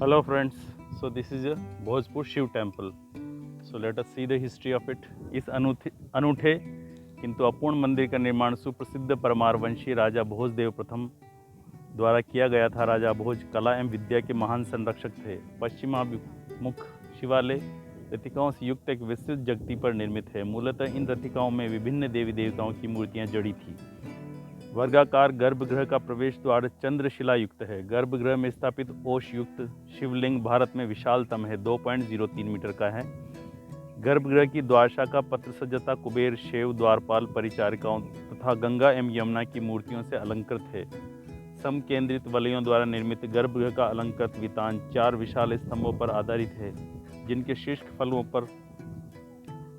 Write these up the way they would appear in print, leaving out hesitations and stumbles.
Hello friends, so this is a Bhojpur Shiv temple. So let us see the history of it. इस अनूठे किंतु अपूर्ण मंदिर का निर्माण सुप्रसिद्ध परमारवंशी राजा भोजदेव प्रथम द्वारा किया गया था। राजा भोज कला एवं विद्या के महान संरक्षक थे। पश्चिमाभिमुख शिवालय रथिकाओं से युक्त एक विस्तृत जगती पर निर्मित है। मूलतः इन रथिकाओं में विभिन्न देवी देवताओं की मूर्तियां जड़ी थी। वर्गाकार गर्भगृह का प्रवेश द्वार चंद्रशिला युक्त है। गर्भगृह में स्थापित ओश युक्त शिवलिंग भारत में विशालतम है, 2.03 मीटर का है। गर्भगृह की द्वारशाखा पत्र सज्जता कुबेर, शैव, द्वारपाल, परिचारिकाओं तथा गंगा एवं यमुना की मूर्तियों से अलंकृत है। समकेंद्रित वलयों द्वारा निर्मित गर्भगृह का अलंकृत वितान 4 विशाल स्तंभों पर आधारित है, जिनके शीर्ष फलकों पर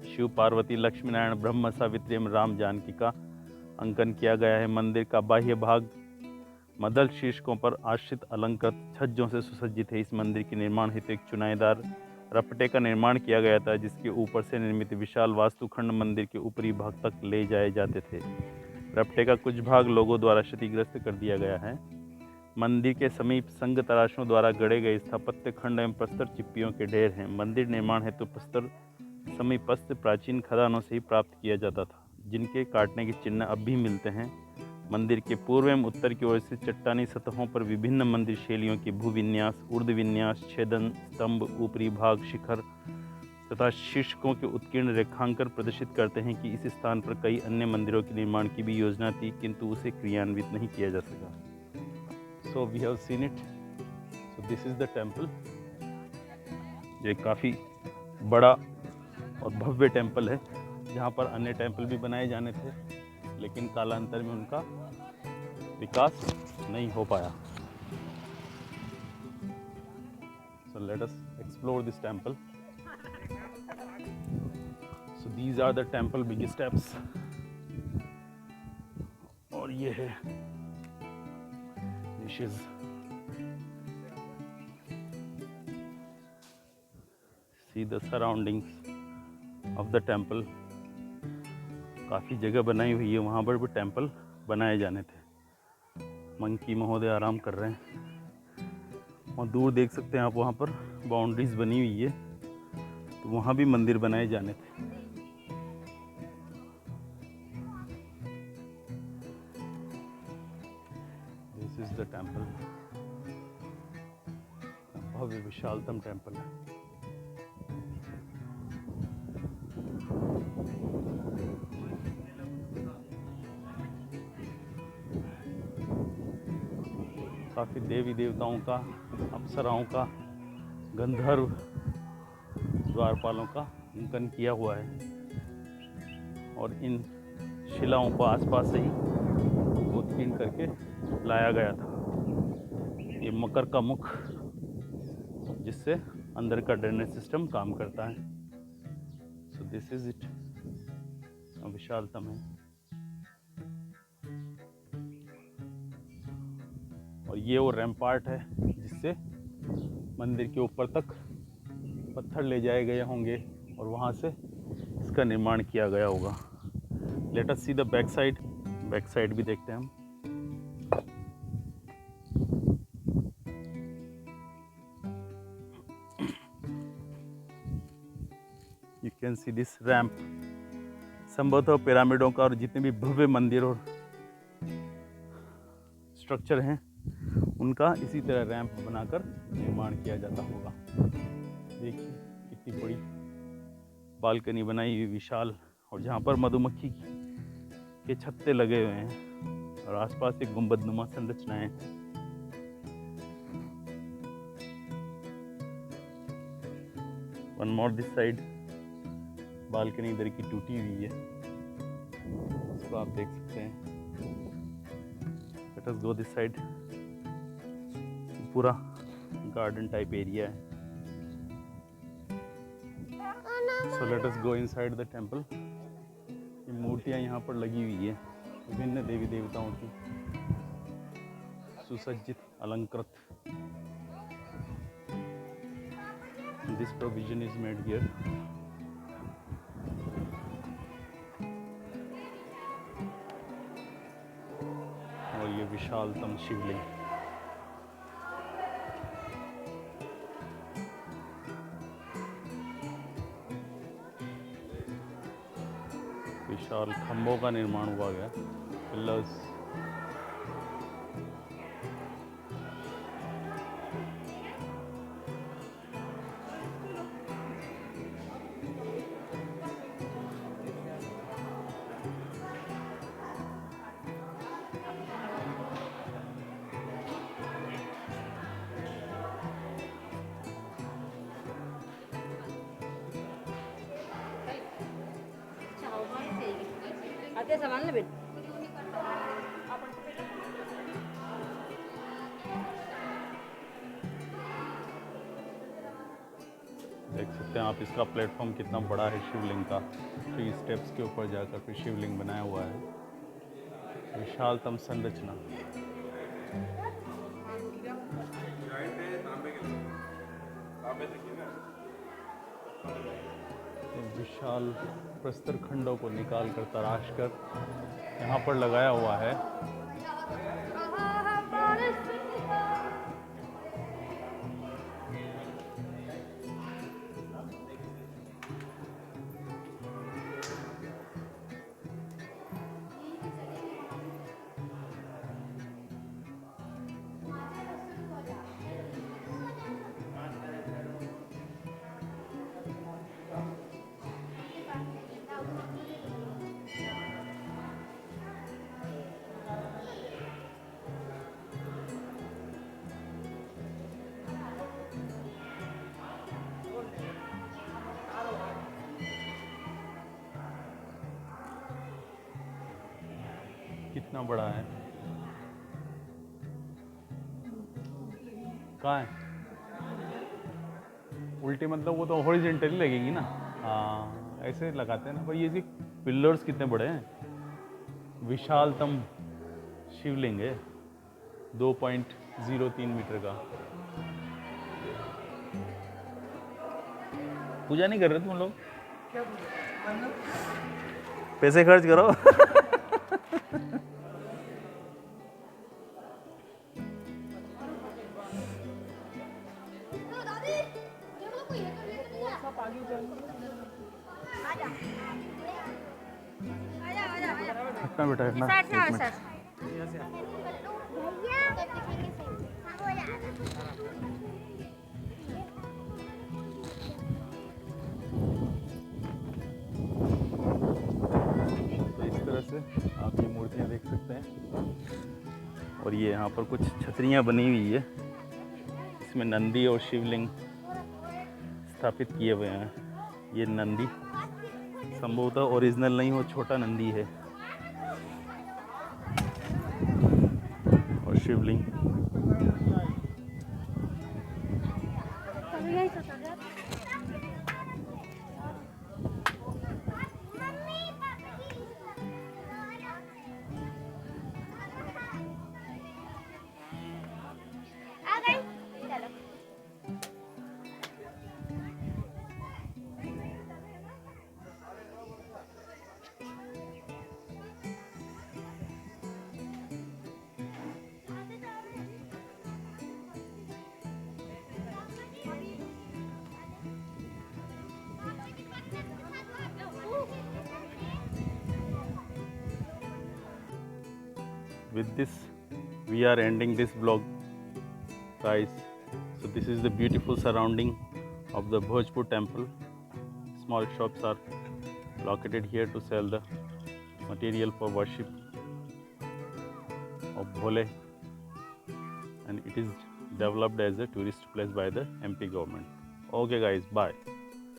शिव, पार्वती, लक्ष्मी नारायण, ब्रह्मा, सावित्री एवं राम जानकी का अंकन किया गया है। मंदिर का बाह्य भाग मदल शीर्षकों पर आश्रित अलंकृत छज्जों से सुसज्जित है। इस मंदिर के निर्माण हेतु एक चुनाईदार रपटे का निर्माण किया गया था, जिसके ऊपर से निर्मित विशाल वास्तुखंड मंदिर के ऊपरी भाग तक ले जाए जाते थे। रपटे का कुछ भाग लोगों द्वारा क्षतिग्रस्त कर दिया गया है। मंदिर के समीप संग तराशों द्वारा गढ़े गए स्थापत्य खंड एवं प्रस्तर चिप्पियों के ढेर हैं। मंदिर निर्माण हेतु प्रस्तर समीपस्थ प्राचीन खदानों से ही प्राप्त किया जाता था, जिनके काटने के चिन्ह अब भी मिलते हैं। मंदिर के पूर्व एवं उत्तर की ओर से चट्टानी सतहों पर विभिन्न मंदिर शैलियों के भूविन्यास, ऊर्ध्व विन्यास, छेदन, स्तंभ, ऊपरी भाग, शिखर तथा शीर्षकों के उत्कीर्ण रेखांकन प्रदर्शित करते हैं कि इस स्थान पर कई अन्य मंदिरों के निर्माण की भी योजना थी, किंतु उसे क्रियान्वित नहीं किया जा सका। So we have seen it. So this is the temple. ये काफ़ी बड़ा और भव्य टेम्पल है, जहाँ पर अन्य टेम्पल भी बनाए जाने थे, लेकिन कालांतर में उनका विकास नहीं हो पाया। So let us explore this temple. So these are the temple big steps. और ये है niches. See the surroundings of the temple. काफ़ी जगह बनाई हुई है, वहाँ पर भी टेम्पल बनाए जाने थे। मंकी महोदय आराम कर रहे हैं। और दूर देख सकते हैं आप, वहाँ पर बाउंड्रीज बनी हुई है, तो वहाँ भी मंदिर बनाए जाने थे। This is the temple. भव्य विशालतम टेम्पल है। काफ़ी देवी देवताओं का, अप्सराओं का, गंधर्व, द्वारपालों का अंकन किया हुआ है, और इन शिलाओं को आसपास से ही उत्कीर्ण करके लाया गया था। ये मकर का मुख, जिससे अंदर का ड्रेनेज सिस्टम काम करता है। So this is it. विशालतम है। और ये वो रैम्पार्ट है, जिससे मंदिर के ऊपर तक पत्थर ले जाए गए होंगे और वहाँ से इसका निर्माण किया गया होगा। Let us see the back side. Back side भी देखते हैं हम। You can see this ramp. संभवतः पिरामिडों का और जितने भी भव्य मंदिर और स्ट्रक्चर हैं, उनका इसी तरह रैंप बनाकर निर्माण किया जाता होगा। देखिए कितनी बड़ी बालकनी बनाई हुई, विशाल, और जहाँ पर मधुमक्खी के छत्ते लगे हुए हैं, और आसपास एक गुंबदनुमा संरचनाएं। One more this side. Balcony इधर की टूटी हुई है, उसको आप देख सकते हैं। Let us go this side. पूरा गार्डन टाइप एरिया है। सो let us go inside the temple. ये मूर्तियाँ यहाँ पर लगी हुई है, विभिन्न देवी देवताओं की, सुसज्जित, अलंकृत। This provision is made here. और ये विशालतम शिवलिंग। विशाल खंभों का निर्माण हुआ गया, पिलर्स। Ate sama lebih. देख सकते हैं आप इसका प्लेटफॉर्म कितना बड़ा है शिवलिंग का। 3 स्टेप्स के ऊपर जाकर फिर शिवलिंग बनाया हुआ है। विशालतम संरचना। विशाल प्रस्तर खंडों को निकाल कर तराश कर यहाँ पर लगाया हुआ है। कितना बड़ा है, कहाँ है? उल्टी मतलब वो तो हॉरिजॉन्टली लगेगी ना। हाँ ऐसे लगाते हैं ना। पर ये जी पिलर्स कितने बड़े हैं। विशालतम शिवलिंग है 2.03 मीटर का। पूजा नहीं कर रहे तुम लोग? पैसे खर्च करो। इतना बेटा इतना तो इस तरह से आप ये मूर्तियाँ देख सकते हैं। और ये यहाँ पर कुछ छतरियाँ बनी हुई है, इसमें नंदी और शिवलिंग स्थापित किए हुए हैं। ये नंदी संभवतः ओरिजिनल नहीं, वो छोटा नंदी है। और शिवलिंग with this we are ending this vlog, guys. So this is the beautiful surrounding of the Bhojpur temple. Small shops are located here to sell the material for worship of Bhole, and it is developed as a tourist place by the MP government. Okay guys, bye.